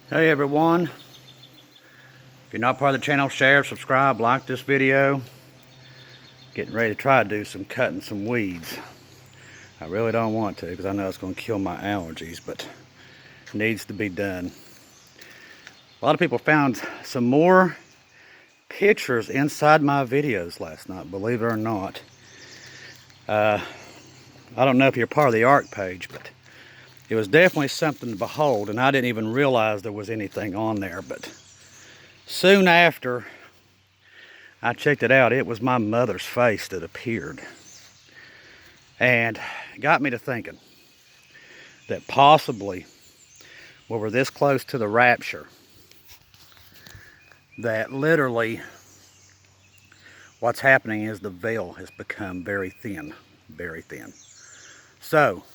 Hey everyone, if you're not part of the channel, share, subscribe, like this video. Getting ready to try to do some cutting some weeds. I really don't want to because I know it's going to kill my allergies, but it needs to be done. A lot of people found some more pictures inside my videos last night, believe it or not. I don't know if you're part of the ARC page, but it was definitely something to behold, and I didn't even realize there was anything on there. But soon after I checked it out, it was my mother's face that appeared. And it got me to thinking that possibly when we're this close to the rapture, that literally what's happening is the veil has become very thin, very thin. So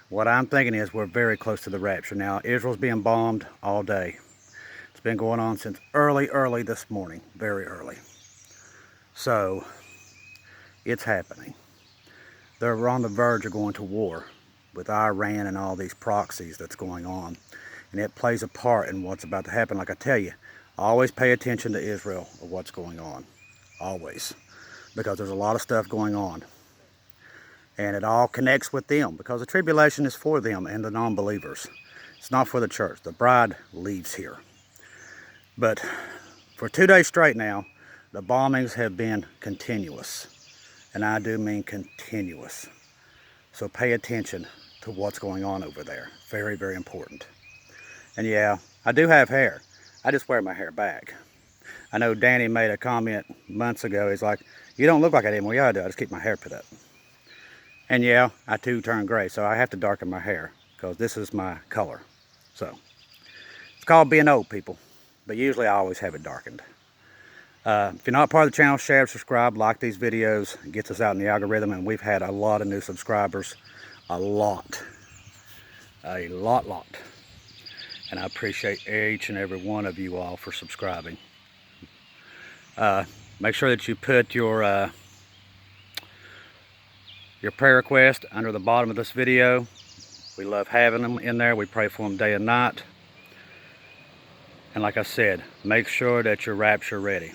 what I'm thinking is we're very close to the rapture. Now, Israel's being bombed all day. It's been going on since early this morning, very early. So it's happening. They're on the verge of going to war with Iran and all these proxies that's going on. And it plays a part in what's about to happen. Like I tell you, always pay attention to Israel of what's going on. Always. Because there's a lot of stuff going on. And it all connects with them, because the tribulation is for them and the non-believers. It's not for the church. The bride leaves here. But for 2 days straight now, the bombings have been continuous. And I do mean continuous. So pay attention to what's going on over there. Very, very important. And yeah, I do have hair. I just wear my hair back. I know Danny made a comment months ago. He's like, you don't look like that anymore. Yeah, I do. I just keep my hair put up. And yeah, I too turn gray, so I have to darken my hair because this is my color. So it's called being old, people. But usually I always have it darkened. If you're not part of the channel, share, subscribe, like these videos. It gets us out in the algorithm, and we've had a lot of new subscribers. A lot. And I appreciate each and every one of you all for subscribing. Make sure that you put your prayer request under the bottom of this video. We love having them in there. We pray for them day and night. And like I said, make sure that you're rapture ready,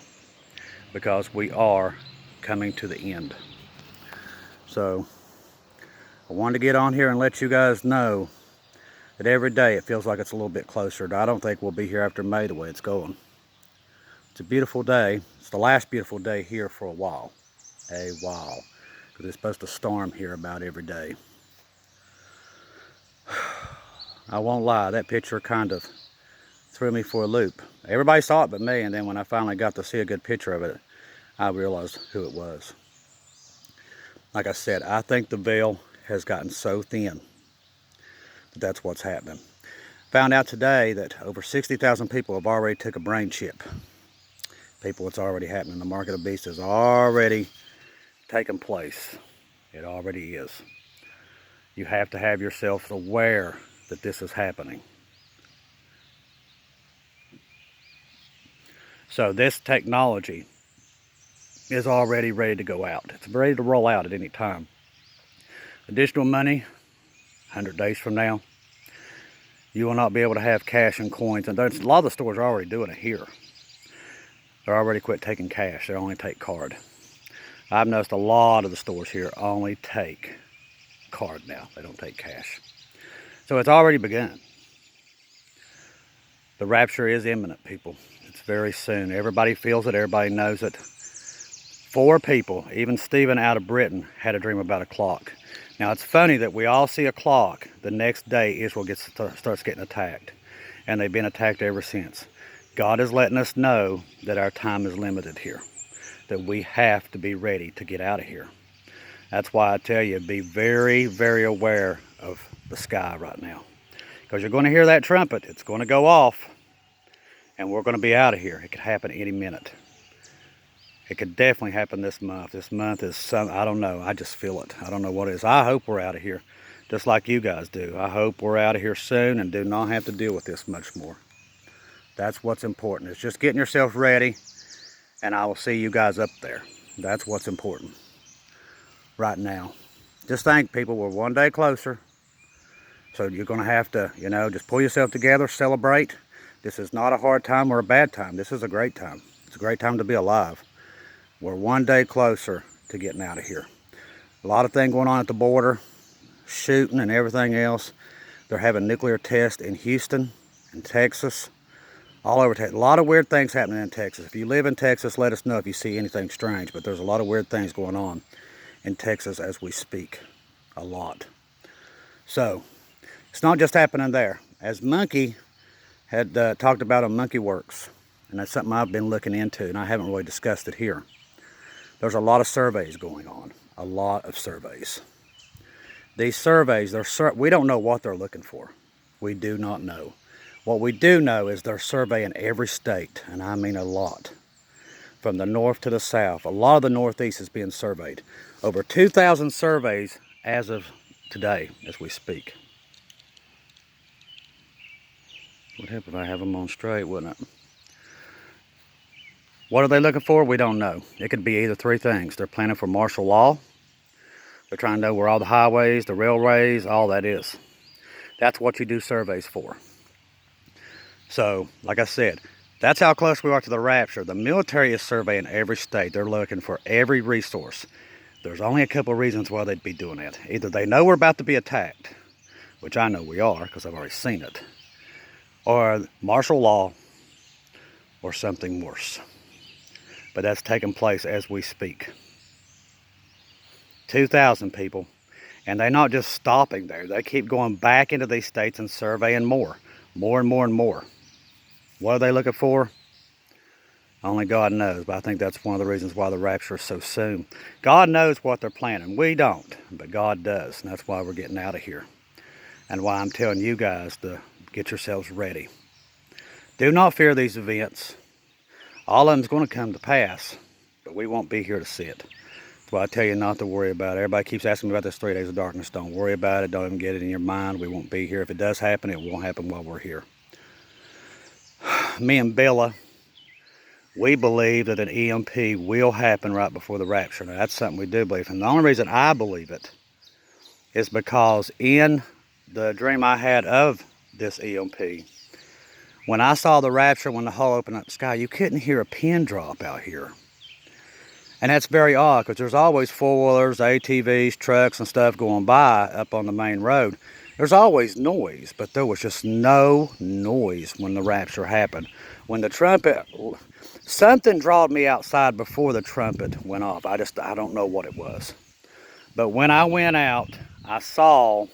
because we are coming to the end. So I wanted to get on here and let you guys know that every day it feels like it's a little bit closer. I don't think we'll be here after May the way it's going. It's a beautiful day. It's the last beautiful day here for a while. Because it's supposed to storm here about every day. I won't lie, that picture kind of threw me for a loop. Everybody saw it but me, and then when I finally got to see a good picture of it, I realized who it was. Like I said, I think the veil has gotten so thin that that's what's happening. Found out today that over 60,000 people have already took a brain chip. People, it's already happening. The market of beasts has already taken place. It already is. You have to have yourself aware that this is happening. So this technology is already ready to go out. It's ready to roll out at any time. Additional money, 100 days from now, you will not be able to have cash and coins. And a lot of the stores are already doing it here. They're already quit taking cash. They only take card. I've noticed a lot of the stores here only take card now. They don't take cash. So it's already begun. The rapture is imminent, people. It's very soon. Everybody feels it. Everybody knows it. 4 people, even Stephen out of Britain, had a dream about a clock. Now, it's funny that we all see a clock. The next day, Israel starts getting attacked. And they've been attacked ever since. God is letting us know that our time is limited here. That we have to be ready to get out of here. That's why I tell you, be very, very aware of the sky right now. Because you're going to hear that trumpet. It's going to go off. And we're going to be out of here. It could happen any minute. It could definitely happen this month. This month is I don't know. I just feel it. I don't know what it is. I hope we're out of here. Just like you guys do. I hope we're out of here soon and do not have to deal with this much more. That's what's important. It's just getting yourself ready. And I will see you guys up there. That's what's important right now. Just think, people, we're one day closer. So you're going to have to, you know, just pull yourself together, celebrate. This is not a hard time or a bad time. This is a great time. It's a great time to be alive. We're one day closer to getting out of here. A lot of things going on at the border, shooting and everything else. They're having nuclear tests in Houston and Texas, all over Texas. A lot of weird things happening in Texas. If you live in Texas, let us know if you see anything strange. But there's a lot of weird things going on in Texas as we speak. A lot. So, it's not just happening there. As Monkey had talked about on Monkey Works, and that's something I've been looking into, and I haven't really discussed it here. There's a lot of surveys going on. A lot of surveys. These surveys, we don't know what they're looking for. We do not know. What we do know is they're surveying every state, and I mean a lot. From the north to the south. A lot of the Northeast is being surveyed. Over 2,000 surveys as of today, as we speak. Would help if I have them on straight, wouldn't it? What are they looking for? We don't know. It could be either three things. They're planning for martial law. They're trying to know where all the highways, the railways, all that is. That's what you do surveys for. So, like I said, that's how close we are to the rapture. The military is surveying every state. They're looking for every resource. There's only a couple of reasons why they'd be doing that. Either they know we're about to be attacked, which I know we are because I've already seen it, or martial law, or something worse. But that's taking place as we speak. 2,000 people. And they're not just stopping there. They keep going back into these states and surveying more. More and more and more. What are they looking for? Only God knows. But I think that's one of the reasons why the rapture is so soon. God knows what they're planning. We don't. But God does. And that's why we're getting out of here. And why I'm telling you guys to get yourselves ready. Do not fear these events. All of them's going to come to pass. But we won't be here to see it. That's why I tell you not to worry about it. Everybody keeps asking me about this 3 days of darkness. Don't worry about it. Don't even get it in your mind. We won't be here. If it does happen, it won't happen while we're here. Me and Bella, we believe that an EMP will happen right before the rapture. Now, that's something we do believe. And the only reason I believe it is because in the dream I had of this EMP, when I saw the rapture, when the hole opened up the sky, you couldn't hear a pin drop out here. And that's very odd because there's always four-wheelers, ATVs, trucks and stuff going by up on the main road. There's always noise, but there was just no noise when the rapture happened. When the trumpet, something drawed me outside before the trumpet went off. I don't know what it was. But when I went out, I saw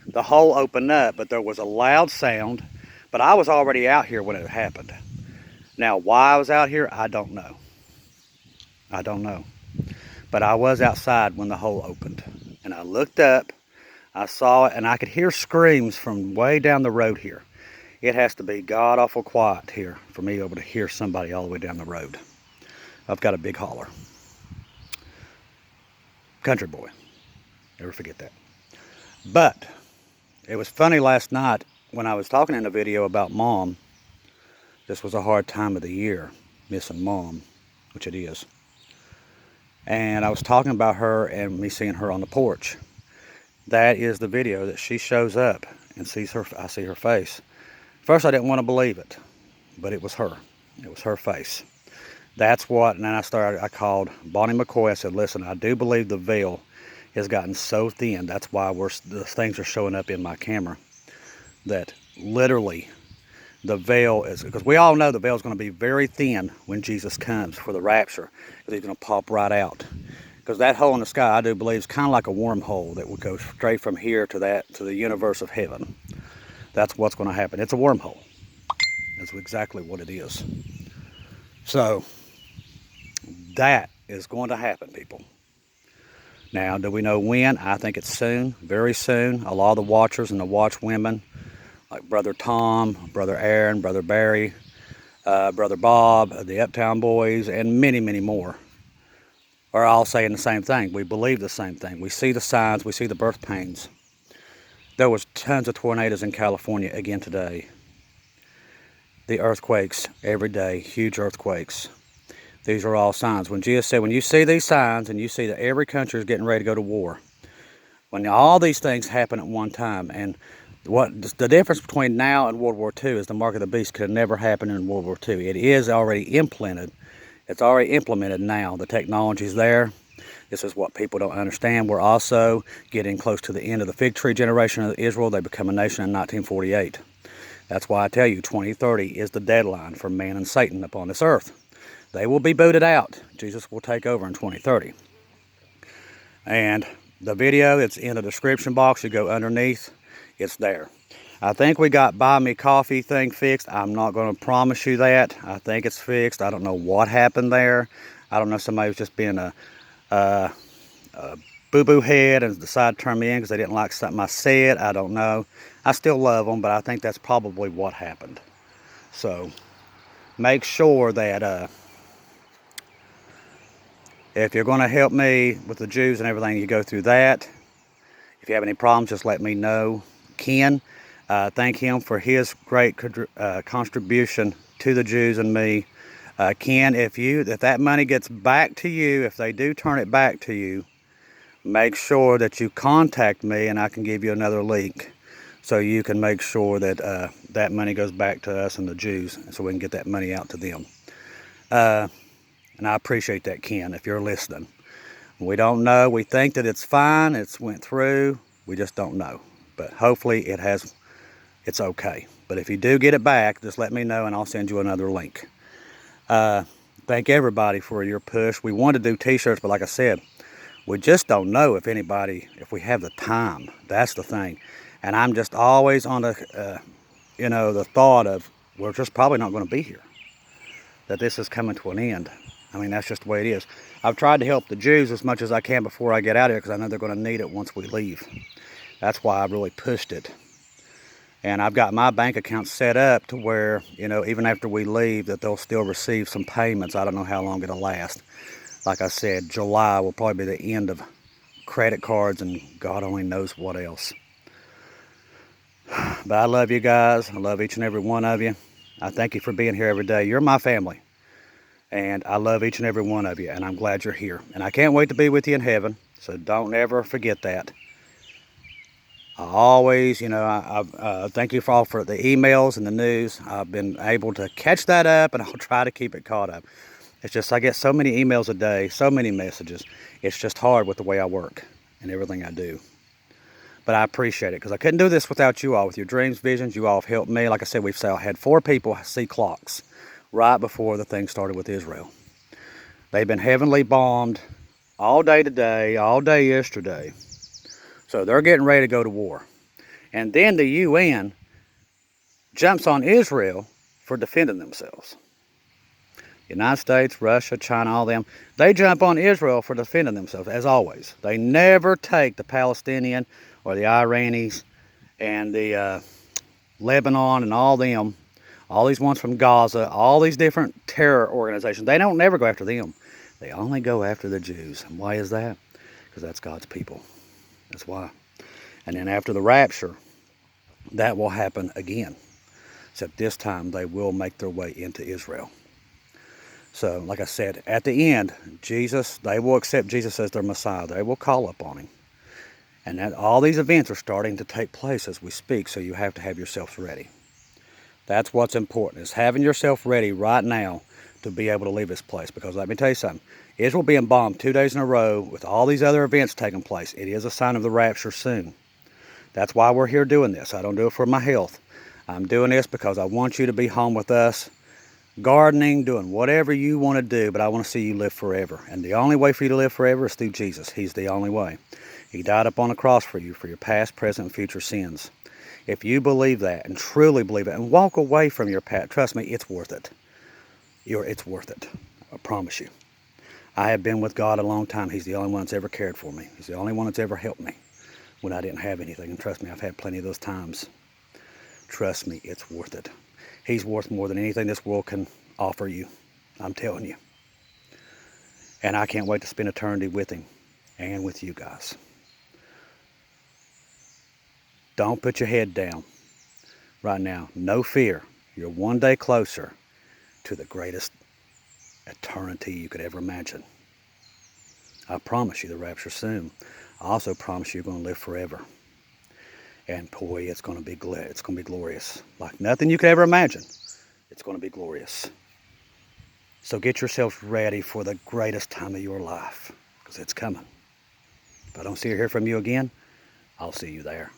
the hole open up, but there was a loud sound. But I was already out here when it happened. Now, why I was out here, I don't know. I don't know. But I was outside when the hole opened. And I looked up, I saw it, and I could hear screams from way down the road here. It has to be god-awful quiet here for me to be able to hear somebody all the way down the road. I've got a big holler. Country boy. Never forget that. But it was funny last night when I was talking in a video about Mom. This was a hard time of the year, missing Mom, which it is. And I was talking about her and me seeing her on the porch. That is the video that she shows up and sees her. I see her face. First, I didn't want to believe it, but it was her. It was her face. That's what, and then I called Bonnie McCoy. I said, listen, I do believe the veil has gotten so thin. That's why the things are showing up in my camera. That literally the veil is, because we all know the veil is going to be very thin when Jesus comes for the rapture, because he's going to pop right out. Because that hole in the sky, I do believe, is kind of like a wormhole that would go straight from here to the universe of heaven. That's what's going to happen. It's a wormhole. That's exactly what it is. So that is going to happen, people. Now, do we know when? I think it's soon, very soon. A lot of the watchers and the watchwomen, like Brother Tom, Brother Aaron, Brother Barry, Brother Bob, the Uptown Boys, and many, many more, are all saying the same thing. We believe the same thing. We see the signs. We see the birth pains. There was tons of tornadoes in California again today. The earthquakes every day, huge earthquakes. These are all signs. When Jesus said, when you see these signs and you see that every country is getting ready to go to war, When all these things happen at one time, and what the difference between now and World War II is the mark of the beast could have never happened in World War II. It is already implemented. It's already implemented now. The technology's there. This is what people don't understand. We're also getting close to the end of the fig tree generation of Israel. They become a nation in 1948. That's why I tell you 2030 is the deadline for man and Satan upon this earth. They will be booted out. Jesus will take over in 2030. And the video that's in the description box, you go underneath, it's there. I think we got buy me coffee thing fixed. I'm not going to promise you that. I think it's fixed. I don't know what happened there. I don't know if somebody was just being a boo-boo head and decided to turn me in because they didn't like something I said. I don't know. I still love them, but I think that's probably what happened. So make sure that if you're going to help me with the Jews and everything, you go through that. If you have any problems, just let me know. Ken, thank him for his great contribution to the Jews and me. Ken, if that money gets back to you, if they do turn it back to you, make sure that you contact me and I can give you another link so you can make sure that that money goes back to us and the Jews so we can get that money out to them. And I appreciate that, Ken, if you're listening. We don't know. We think that it's fine. It's went through. We just don't know. But hopefully it's okay. But if you do get it back, just let me know and I'll send you another link. Thank everybody for your push. We want to do t-shirts, but like I said, we just don't know if we have the time. That's the thing. And I'm just always on the thought of, we're just probably not going to be here. That this is coming to an end. I mean, that's just the way it is. I've tried to help the Jews as much as I can before I get out of here because I know they're going to need it once we leave. That's why I really pushed it. And I've got my bank account set up to where, even after we leave, that they'll still receive some payments. I don't know how long it'll last. Like I said, July will probably be the end of credit cards and God only knows what else. But I love you guys. I love each and every one of you. I thank you for being here every day. You're my family. And I love each and every one of you. And I'm glad you're here. And I can't wait to be with you in heaven. So don't ever forget that. I always, I thank you for the emails and the news. I've been able to catch that up and I'll try to keep it caught up. It's just I get so many emails a day, so many messages. It's just hard with the way I work and everything I do. But I appreciate it because I couldn't do this without you all. With your dreams, visions, you all have helped me. Like I said, we've had 4 people see clocks right before the thing started with Israel. They've been heavily bombed all day today, all day yesterday. So they're getting ready to go to war. And then the UN jumps on Israel for defending themselves. United States, Russia, China, all them, they jump on Israel for defending themselves, as always. They never take the Palestinian or the Iranians and the Lebanon and all them, all these ones from Gaza, all these different terror organizations. They don't never go after them. They only go after the Jews. And why is that? Because that's God's people. That's why. And then after the rapture, that will happen again. Except this time they will make their way into Israel. So, like I said, at the end, they will accept Jesus as their Messiah. They will call upon him. And all these events are starting to take place as we speak, so you have to have yourselves ready. That's what's important, is having yourself ready right now to be able to leave this place. Because let me tell you something, Israel being bombed 2 days in a row with all these other events taking place, it is a sign of the rapture soon. That's why we're here doing this. I don't do it for my health. I'm doing this because I want you to be home with us, gardening, doing whatever you want to do, but I want to see you live forever. And the only way for you to live forever is through Jesus. He's the only way. He died up on the cross for you, for your past, present, and future sins. If you believe that and truly believe it and walk away from your past, trust me, it's worth it. It's worth it. I promise you. I have been with God a long time. He's the only one that's ever cared for me. He's the only one that's ever helped me when I didn't have anything. And trust me, I've had plenty of those times. Trust me, it's worth it. He's worth more than anything this world can offer you. I'm telling you. And I can't wait to spend eternity with him and with you guys. Don't put your head down right now. No fear. You're one day closer to the greatest eternity you could ever imagine. I promise you the rapture soon. I also promise you're going to live forever. And boy, it's going to be glorious. Like nothing you could ever imagine. It's going to be glorious. So get yourselves ready for the greatest time of your life, because it's coming. If I don't see or hear from you again, I'll see you there.